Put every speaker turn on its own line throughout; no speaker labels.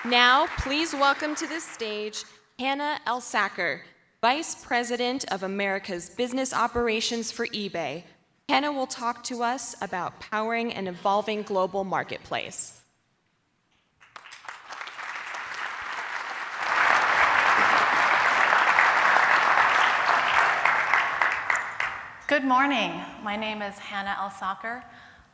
Now, please welcome to the stage Hannah Elsakr, Vice President of America's Business Operations for eBay. Hannah will talk to us about powering an evolving global marketplace.
Good morning. My name is Hannah Elsakr.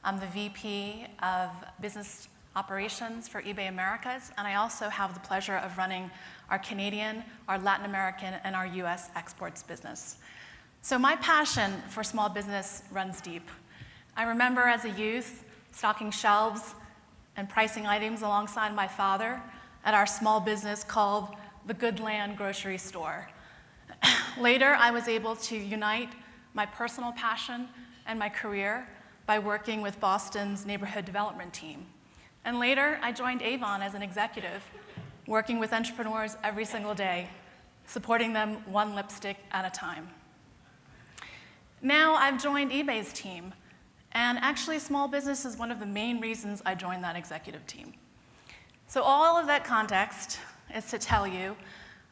I'm the VP of Business Operations for eBay Americas, and I also have the pleasure of running our Canadian, our Latin American, and our US exports business. So my passion for small business runs deep. I remember as a youth stocking shelves and pricing items alongside my father at our small business called the Goodland Grocery Store. Later, I was able to unite my personal passion and my career by working with Boston's neighborhood development team. And later, I joined Avon as an executive, working with entrepreneurs every single day, supporting them one lipstick at a time. Now I've joined eBay's team, and actually small business is one of the main reasons I joined that executive team. So all of that context is to tell you,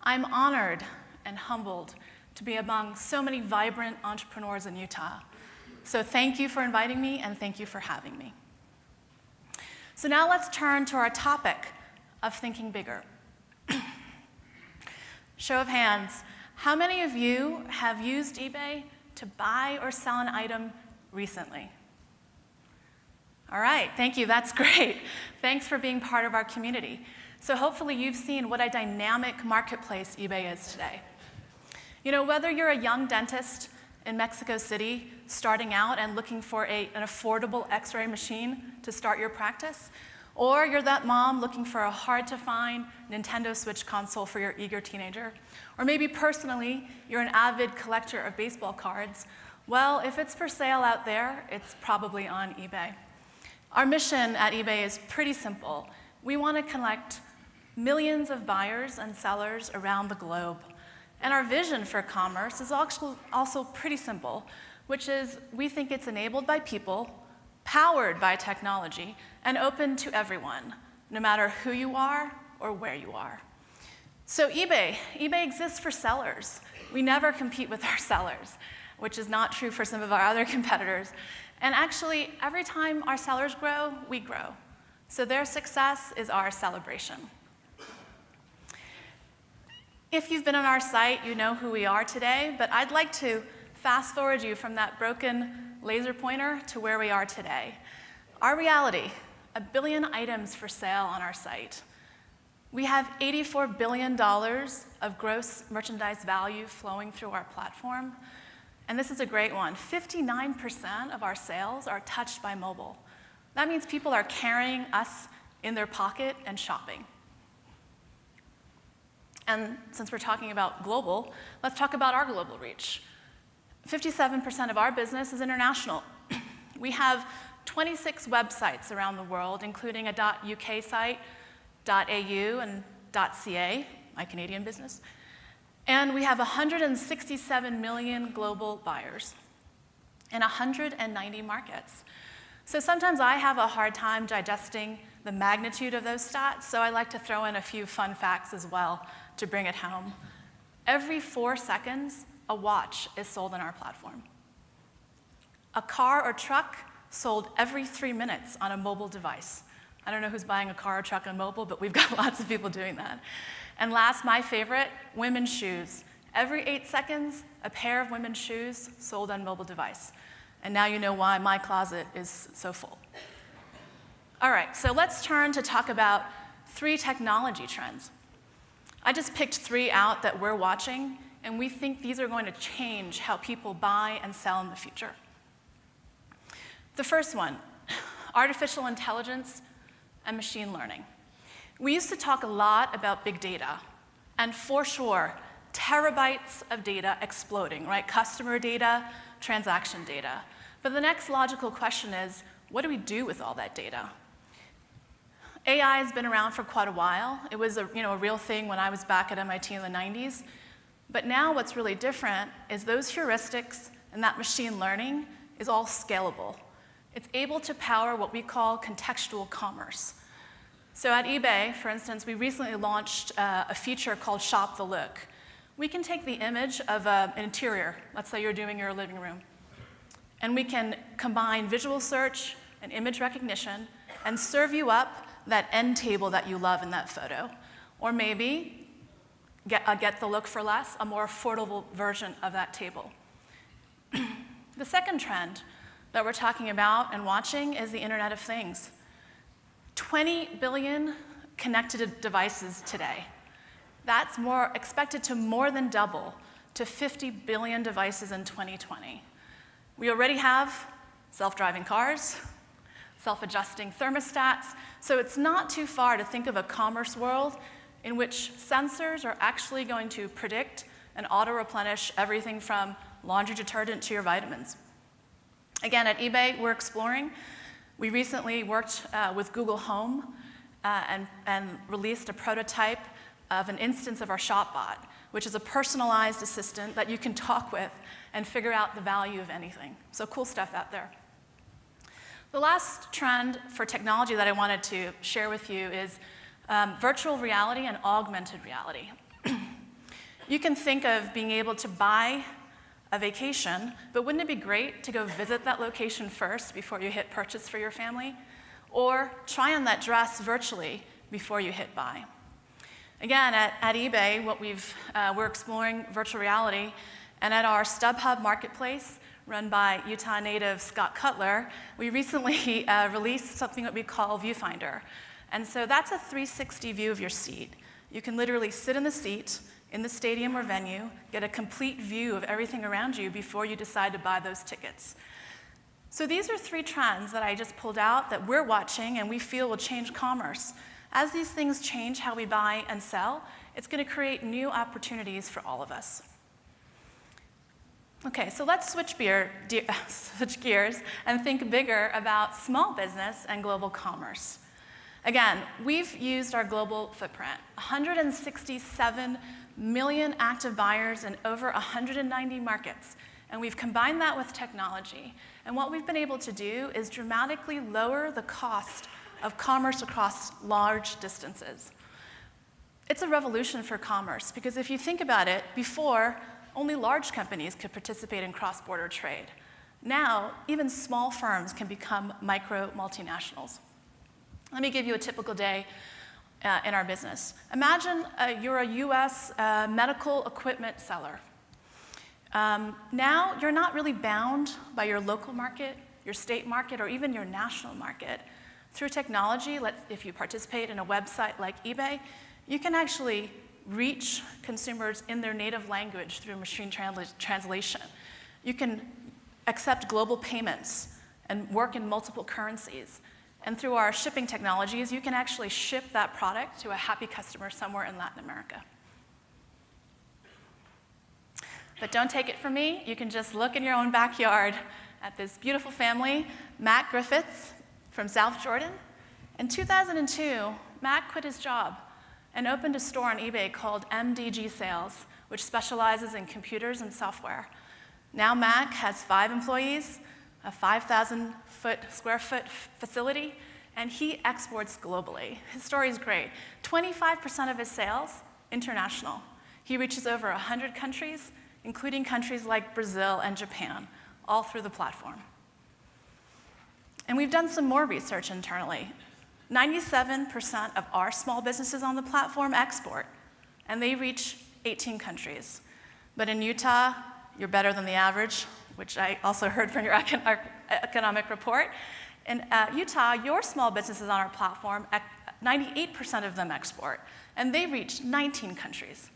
I'm honored and humbled to be among so many vibrant entrepreneurs in Utah. So thank you for inviting me, and thank you for having me. So now let's turn to our topic of thinking bigger. Show of hands, how many of you have used eBay to buy or sell an item recently? All right, thank you, that's great. Thanks for being part of our community. So hopefully you've seen what a dynamic marketplace eBay is today. You know, whether you're a young dentist in Mexico City starting out and looking for an affordable X-ray machine to start your practice, or you're that mom looking for a hard-to-find Nintendo Switch console for your eager teenager, or maybe personally, you're an avid collector of baseball cards, well, if it's for sale out there, it's probably on eBay. Our mission at eBay is pretty simple. We want to connect millions of buyers and sellers around the globe. And our vision for commerce is also pretty simple, which is we think it's enabled by people, powered by technology, and open to everyone, no matter who you are or where you are. So eBay exists for sellers. We never compete with our sellers, which is not true for some of our other competitors. And actually, every time our sellers grow, we grow. So their success is our celebration. If you've been on our site, you know who we are today, but I'd like to fast forward you from that broken laser pointer to where we are today. Our reality, 1 billion items for sale on our site. We have $84 billion of gross merchandise value flowing through our platform. And this is a great one. 59% of our sales are touched by mobile. That means people are carrying us in their pocket and shopping. And since we're talking about global, let's talk about our global reach. 57% of our business is international. We have 26 websites around the world, including a .uk site, .au, and .ca, my Canadian business. And we have 167 million global buyers in 190 markets. So sometimes I have a hard time digesting the magnitude of those stats, so I like to throw in a few fun facts as well to bring it home. Every 4 seconds, a watch is sold on our platform. A car or truck sold every 3 minutes on a mobile device. I don't know who's buying a car or truck on mobile, but we've got lots of people doing that. And last, my favorite, women's shoes. Every 8 seconds, a pair of women's shoes sold on mobile device. And now you know why my closet is so full. All right, so let's turn to talk about 3 technology trends. I just picked 3 out that we're watching, and we think these are going to change how people buy and sell in the future. The first one, artificial intelligence and machine learning. We used to talk a lot about big data, and for sure, terabytes of data exploding, right? Customer data, transaction data. But the next logical question is, what do we do with all that data? AI has been around for quite a while. It was a real thing when I was back at MIT in the 90s. But now what's really different is those heuristics and that machine learning is all scalable. It's able to power what we call contextual commerce. So at eBay, for instance, we recently launched a feature called Shop the Look. We can take the image of an interior, let's say you're doing your living room, and we can combine visual search and image recognition and serve you up that end table that you love in that photo. Or maybe get the look for less, a more affordable version of that table. The second trend that we're talking about and watching is the Internet of Things. 20 billion connected devices today. That's expected to more than double to 50 billion devices in 2020. We already have self-driving cars, self-adjusting thermostats, so it's not too far to think of a commerce world in which sensors are actually going to predict and auto-replenish everything from laundry detergent to your vitamins. Again, at eBay, we're exploring. We recently worked with Google Home and released a prototype of an instance of our ShopBot, which is a personalized assistant that you can talk with and figure out the value of anything. So cool stuff out there. The last trend for technology that I wanted to share with you is virtual reality and augmented reality. You can think of being able to buy a vacation, but wouldn't it be great to go visit that location first before you hit purchase for your family? Or try on that dress virtually before you hit buy. Again, at eBay, we're exploring virtual reality, and at our StubHub marketplace, run by Utah native Scott Cutler, we recently released something that we call Viewfinder. And so that's a 360 view of your seat. You can literally sit in the seat in the stadium or venue, get a complete view of everything around you before you decide to buy those tickets. So these are three trends that I just pulled out that we're watching and we feel will change commerce. As these things change how we buy and sell, it's going to create new opportunities for all of us. Okay, so let's switch gears and think bigger about small business and global commerce. Again, we've used our global footprint, 167 million active buyers in over 190 markets, and we've combined that with technology. And what we've been able to do is dramatically lower the cost of commerce across large distances. It's a revolution for commerce, because if you think about it, before, only large companies could participate in cross-border trade. Now, even small firms can become micro multinationals. Let me give you a typical day in our business. Imagine you're a US medical equipment seller. Now, you're not really bound by your local market, your state market, or even your national market. Through technology, if you participate in a website like eBay, you can actually reach consumers in their native language through machine translation. You can accept global payments and work in multiple currencies. And through our shipping technologies, you can actually ship that product to a happy customer somewhere in Latin America. But don't take it from me. You can just look in your own backyard at this beautiful family, Matt Griffiths from South Jordan. In 2002, Matt quit his job and opened a store on eBay called MDG Sales, which specializes in computers and software. Now Matt has 5 employees, a 5,000 square foot facility, and he exports globally. His story is great. 25% of his sales, international. He reaches over 100 countries, including countries like Brazil and Japan, all through the platform. And we've done some more research internally. 97% of our small businesses on the platform export, and they reach 18 countries. But in Utah, you're better than the average, which I also heard from your economic report. In Utah, your small businesses on our platform, 98% of them export, and they reach 19 countries.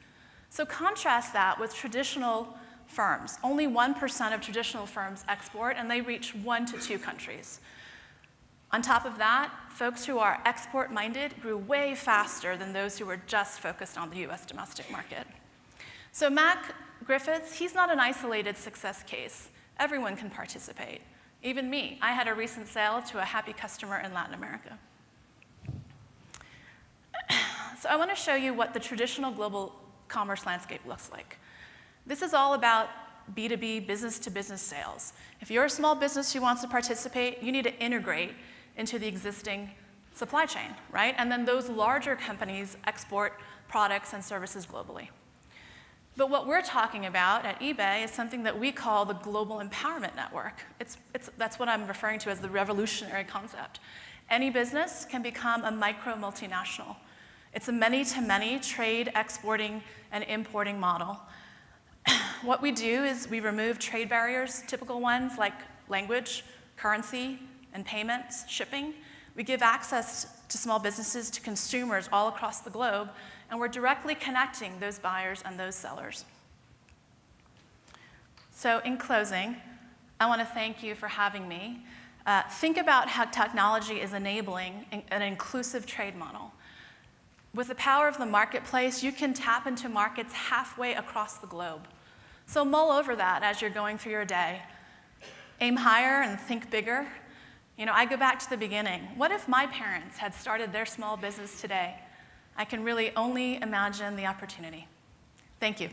So contrast that with traditional firms. Only 1% of traditional firms export, and they reach 1 to 2 countries. On top of that, folks who are export-minded grew way faster than those who were just focused on the US domestic market. So Matt Griffiths, he's not an isolated success case. Everyone can participate. Even me. I had a recent sale to a happy customer in Latin America. So I want to show you what the traditional global commerce landscape looks like. This is all about B2B, business-to-business sales. If you're a small business who wants to participate, you need to integrate into the existing supply chain, right? And then those larger companies export products and services globally. But what we're talking about at eBay is something that we call the Global Empowerment Network. That's what I'm referring to as the revolutionary concept. Any business can become a micro multinational. It's a many-to-many trade, exporting, and importing model. What we do is we remove trade barriers, typical ones like language, currency, and payments, shipping. We give access to small businesses to consumers all across the globe, and we're directly connecting those buyers and those sellers. So in closing, I want to thank you for having me. Think about how technology is enabling an inclusive trade model. With the power of the marketplace, you can tap into markets halfway across the globe. So mull over that as you're going through your day. Aim higher and think bigger. You know, I go back to the beginning. What if my parents had started their small business today? I can really only imagine the opportunity. Thank you.